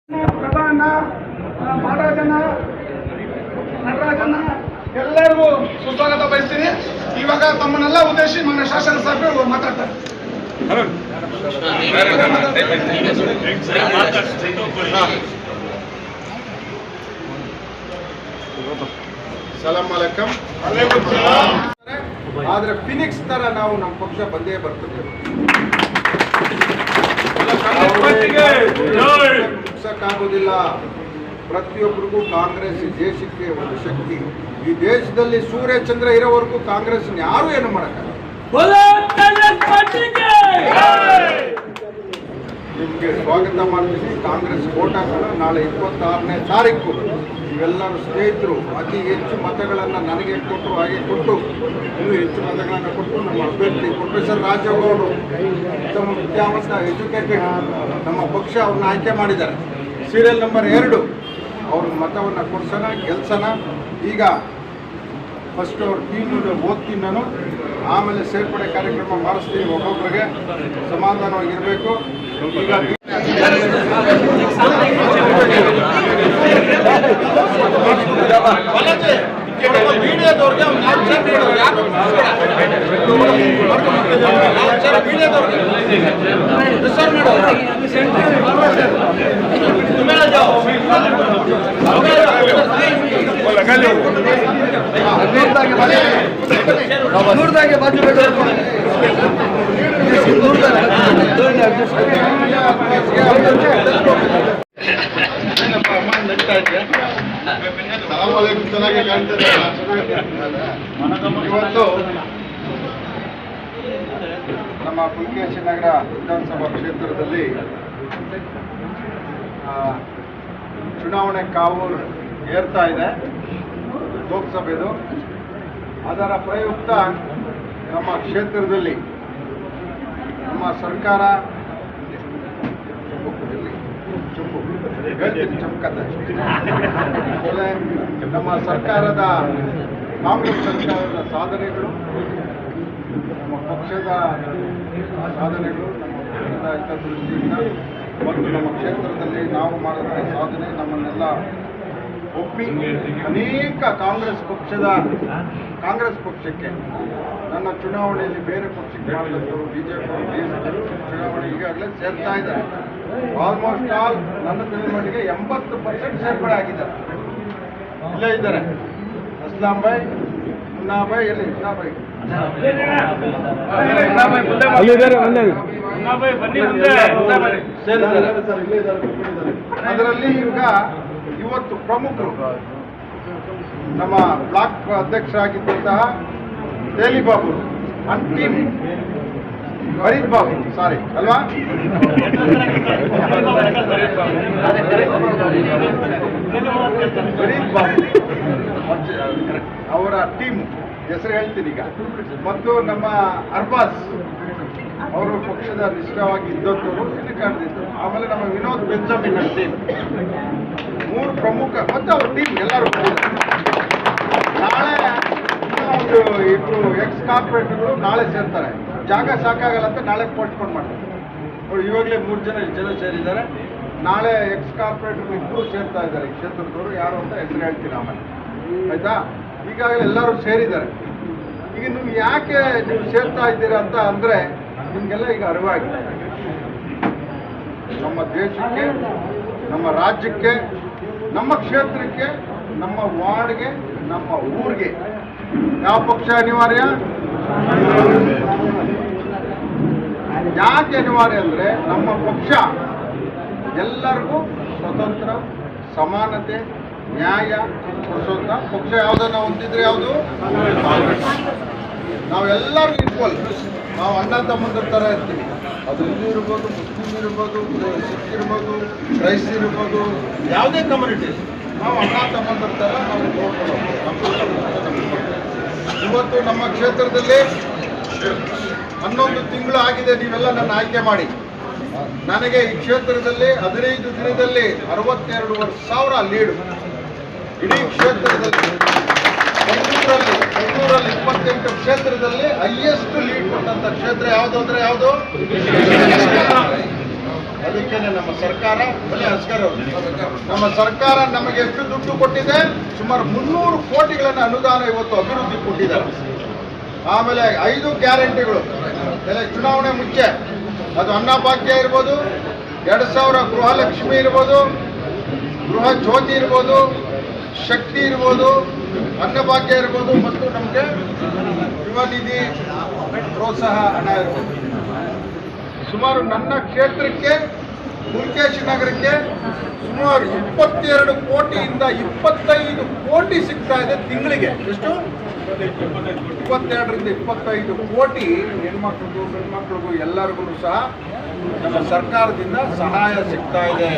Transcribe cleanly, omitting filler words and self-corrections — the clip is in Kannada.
ಪ್ರಧಾನ ಮಹಾರಾಜನ ನಟರಾಜನ ಎಲ್ಲರಿಗೂ ಸುಸ್ವಾಗತ ಬಯಸ್ತೀನಿ. ಇವಾಗ ತಮ್ಮನ್ನೆಲ್ಲ ಉದ್ದೇಶಿ ಮಾನ್ಯ ಶಾಸನ ಸಾಹೇಬರು ಮಾತಾಡ್ತಾರೆ. ಸಲಾಂ ಅಲೈಕಂ. ಆದ್ರೆ ಫಿನಿಕ್ಸ್ ತರ ನಾವು ನಮ್ಮ ಪಕ್ಷ ಬಂದೇ ಬರ್ತದೆ. ಮುಗಿಸಕ್ಕಾಗೋದಿಲ್ಲ. ಪ್ರತಿಯೊಬ್ಬರಿಗೂ ಕಾಂಗ್ರೆಸ್ ಈ ದೇಶಕ್ಕೆ ಒಂದು ಶಕ್ತಿ. ಈ ದೇಶದಲ್ಲಿ ಸೂರ್ಯ ಚಂದ್ರ ಇರೋವರೆಗೂ ಕಾಂಗ್ರೆಸ್ ಯಾರು ಏನು ಮಾಡಕ್ಕಾಗಲ್ಲ. ನಿಮಗೆ ಸ್ವಾಗತ ಮಾಡ್ತೀನಿ. ಕಾಂಗ್ರೆಸ್ ಓಟ್ ಹಾಕೋಣ. ನಾಳೆ 26ನೇ ತಾರೀಕು ಇವೆಲ್ಲರೂ ಸ್ನೇಹಿತರು ಅತಿ ಹೆಚ್ಚು ಮತಗಳನ್ನು ನನಗೆ ಕೊಟ್ಟು ಹಾಗೆ ಕೊಟ್ಟು ಇನ್ನೂ ಹೆಚ್ಚು ಮತಗಳನ್ನು ಕೊಟ್ಟು ನಮ್ಮ ಅಭ್ಯರ್ಥಿ ಪ್ರೊಫೆಸರ್ ರಾಜೇಗೌಡರು ಉತ್ತಮ ವಿದ್ಯಾವಂತ ಎಜುಕೇಟೆಡ್ ನಮ್ಮ ಪಕ್ಷ ಅವ್ರನ್ನ ಆಯ್ಕೆ ಮಾಡಿದ್ದಾರೆ. ಸೀರಿಯಲ್ ನಂಬರ್ 2 ಅವ್ರಿಗೆ ಮತವನ್ನು ಕೊಡ್ಸೋಣ, ಗೆಲ್ಸೋಣ. ಈಗ ಫಸ್ಟ್ ಅವ್ರ ಟೀಮ್ ಓದ್ತೀನಿ ನಾನು, ಆಮೇಲೆ ಸೇರ್ಪಡೆ ಕಾರ್ಯಕ್ರಮ ಮಾಡಿಸ್ತೀನಿ. ಒಬ್ಬೊಬ್ಬರಿಗೆ ಸಮಾಧಾನವಾಗಿರಬೇಕು. ಈಗ ನೂರದಾಗೆ ಬಾಜು ಚೆನ್ನಾಗಿ ಕಾಣ್ತದೆ. ಇವತ್ತು ನಮ್ಮ ಪುಲಕೇಶಿ ನಗರ ವಿಧಾನಸಭಾ ಕ್ಷೇತ್ರದಲ್ಲಿ ಚುನಾವಣೆ ಕಾವು ಏರ್ತಾ ಇದೆ, ಲೋಕಸಭೆದು. ಅದರ ಪ್ರಯುಕ್ತ ನಮ್ಮ ಕ್ಷೇತ್ರದಲ್ಲಿ ನಮ್ಮ ಸರ್ಕಾರ ನಮ್ಮ ಸರ್ಕಾರದ ಕಾಂಗ್ರೆಸ್ ಸರ್ಕಾರದ ಸಾಧನೆಗಳು, ನಮ್ಮ ಪಕ್ಷದ ಸಾಧನೆಗಳು, ನಮ್ಮ ಪಕ್ಷದ ಹಿತದೃಷ್ಟಿಯಿಂದ ಮತ್ತು ನಮ್ಮ ಕ್ಷೇತ್ರದಲ್ಲಿ ನಾವು ಮಾಡಿದ ಸಾಧನೆ ನಮ್ಮನ್ನೆಲ್ಲ ಒಪ್ಪಿ ಅನೇಕ ಕಾಂಗ್ರೆಸ್ ಪಕ್ಷಕ್ಕೆ ನನ್ನ ಚುನಾವಣೆಯಲ್ಲಿ ಬೇರೆ ಪಕ್ಷಕ್ಕೆ ಮಾಡಿದವರು ಬಿಜೆಪಿ ಚುನಾವಣೆ ಈಗಾಗಲೇ ಸೇರ್ತಾ ಇದ್ದಾರೆ. ಆಲ್ಮೋಸ್ಟ್ ಆಲ್ ನನ್ನ ತಿಳಿಮಟ್ಟಿಗೆ 80% ಸೇರ್ಪಡೆ ಆಗಿದ್ದಾರೆ. ಇಲ್ಲೇ ಇದ್ದಾರೆ ಅಸ್ಲಾಂ ಭಾಯ್, ಮುನ್ನಾ ಭಾಯ್, ಎಲ್ಲಿ ಮುನ್ನಾ ಭಾಯ್ ಅದರಲ್ಲಿ ಈಗ ಇವತ್ತು ಪ್ರಮುಖರು ನಮ್ಮ ಬ್ಲಾಕ್ ಅಧ್ಯಕ್ಷರಾಗಿದ್ದಂತಹ ತೇಲಿಬಾಬು ಅಂಟಿಮ್ ಫರೀದ್ ಬಾಬು, ಸಾರಿ ಅಲ್ವಾ, ಫರೀದ್ ಬಾಬು ಅವರ ಟೀಮ್ ಹೆಸರು ಹೇಳ್ತೀನಿ ಈಗ. ಮತ್ತು ನಮ್ಮ ಅರ್ಬಾಸ್ ಅವರು ಪಕ್ಷದ ನಿಷ್ಠವಾಗಿ ಇದ್ದವರು, ಇಲ್ಲಿ ಕಾಣ್ತಿದ್ರು. ಆಮೇಲೆ ನಮ್ಮ ವಿನೋದ್ ಬೆಂಜಮಿನ್ ಟೀಮ್, 3 ಪ್ರಮುಖ ಮತ್ತು ಅವ್ರ ಟೀಮ್ ಎಲ್ಲರೂ. ನಾಳೆ ಒಂದು 2 ಎಕ್ಸ್ ಕಾರ್ಪೊರೇಟ್ಗಳು ನಾಳೆ ಸೇರ್ತಾರೆ. ಜಾಗ ಸಾಕಾಗಲ್ಲ ಅಂತ ನಾಳೆ ಪೋಸ್ಟ್ಪೋನ್ ಮಾಡ್ತಾರೆ. ಅವರು ಇವಾಗಲೇ 3 ಜನ ಸೇರಿದ್ದಾರೆ. ನಾಳೆ ಎಕ್ಸ್ ಕಾರ್ಪೊರೇಟ್ಗಳು 2 ಸೇರ್ತಾ ಇದ್ದಾರೆ. ಈ ಕ್ಷೇತ್ರದವರು ಯಾರು ಅಂತ ಹೆಸರು ಹೇಳ್ತೀನಿ ಆಮೇಲೆ, ಆಯ್ತಾ? ಈಗಾಗಲೇ ಎಲ್ಲರೂ ಸೇರಿದ್ದಾರೆ. ಈಗ ನೀವು ಯಾಕೆ ನೀವು ಸೇರ್ತಾ ಇದ್ದೀರಾ ಅಂತ ಅಂದರೆ ನಿಮಗೆಲ್ಲ ಈಗ ಅರಿವಾಗಿದೆ. ನಮ್ಮ ದೇಶಕ್ಕೆ, ನಮ್ಮ ರಾಜ್ಯಕ್ಕೆ, ನಮ್ಮ ಕ್ಷೇತ್ರಕ್ಕೆ, ನಮ್ಮ ವಾರ್ಡ್ಗೆ, ನಮ್ಮ ಊರಿಗೆ ಯಾವ ಪಕ್ಷ ಅನಿವಾರ್ಯ? ಯಾಕೆ ಅನಿವಾರ್ಯ ಅಂದರೆ ನಮ್ಮ ಪಕ್ಷ ಎಲ್ಲರಿಗೂ ಸ್ವತಂತ್ರ, ಸಮಾನತೆ, ನ್ಯಾಯ ಕೊಡಿಸುವಂಥ ಪಕ್ಷ. ಯಾವುದನ್ನು ಹೊಂದಿದ್ರೆ ಯಾವುದು? ನಾವೆಲ್ಲರೂ ಈಕ್ವಲ್. ನಾವು ಅಣ್ಣ ತಮ್ಮಂದ್ರ ಥರ ಇರ್ತೀವಿ. ಅದು ಹಿಂದೂ ಇರ್ಬೋದು, ಮುಸ್ಲಿಂ ಇರ್ಬೋದು, ಸಿಖ್ ಇರ್ಬೋದು, ಕ್ರೈಸ್ತ ಇರ್ಬೋದು, ಯಾವುದೇ ಕಮ್ಯುನಿಟಿ, ನಾವು ಅಣ್ಣ ತಮ್ಮಂದ್ರ ಥರ ನಾವು ನೋಡ್ಕೊಳ್ಳೋದು. ಇವತ್ತು ನಮ್ಮ ಕ್ಷೇತ್ರದಲ್ಲಿ 11 ತಿಂಗಳು ಆಗಿದೆ ನೀವೆಲ್ಲ ನನ್ನ ಆಯ್ಕೆ ಮಾಡಿ. ನನಗೆ ಈ ಕ್ಷೇತ್ರದಲ್ಲಿ 15 ದಿನದಲ್ಲಿ 62,000 ಲೀಡು. ಇಡೀ ಕ್ಷೇತ್ರದಲ್ಲಿ ಬೆಂಗಳೂರಲ್ಲಿ 28 ಕ್ಷೇತ್ರದಲ್ಲಿ ಹೈಯೆಸ್ಟ್ ಲೀಡ್ ಕೊಟ್ಟಂತ ಕ್ಷೇತ್ರ ಯಾವುದು ಅಂದರೆ ಯಾವುದು? ಅದಕ್ಕೆ ನಮ್ಮ ಸರ್ಕಾರ ನಮ್ಮ ಸರ್ಕಾರ ನಮಗೆ ಎಷ್ಟು ದುಡ್ಡು ಕೊಟ್ಟಿದೆ? ಸುಮಾರು 300 ಕೋಟಿಗಳನ್ನು ಅನುದಾನ ಇವತ್ತು ಅಭಿವೃದ್ಧಿ ಕೊಟ್ಟಿದ್ದಾರೆ. ಆಮೇಲೆ 5 ಗ್ಯಾರಂಟಿಗಳು ಚುನಾವಣೆ ಮುಂಚೆ ಅದು ಅನ್ನಭಾಗ್ಯ ಇರ್ಬೋದು, 2000 ಗೃಹಲಕ್ಷ್ಮಿ ಇರ್ಬೋದು, ಗೃಹ ಜ್ಯೋತಿ ಇರ್ಬೋದು, ಶಕ್ತಿ ಇರ್ಬೋದು, ಅನ್ನಭಾಗ್ಯ ಇರ್ಬೋದು, ಮತ್ತು ನಮಗೆ ಯುವ ನಿಧಿ ಪ್ರೋತ್ಸಾಹ ಹಣ ಇರ್ಬೋದು. ಸುಮಾರು ನನ್ನ ಕ್ಷೇತ್ರಕ್ಕೆ ಮುರುಕೇಶ್ ನಗರಕ್ಕೆ ಸುಮಾರು 22 ಕೋಟಿಯಿಂದ 25 ಕೋಟಿ ಸಿಗ್ತಾ ಇದೆ ತಿಂಗಳಿಗೆ. ಎಷ್ಟು? 22ರಿಂದ 25 ಕೋಟಿ ಹೆಣ್ಮಕ್ಳಿಗೂ ಗಂಡ್ಮಕ್ಳಿಗೂ ಎಲ್ಲರಿಗೂ ಸಹ ನಮ್ಮ ಸರ್ಕಾರದಿಂದ ಸಹಾಯ ಸಿಗ್ತಾ ಇದೆ.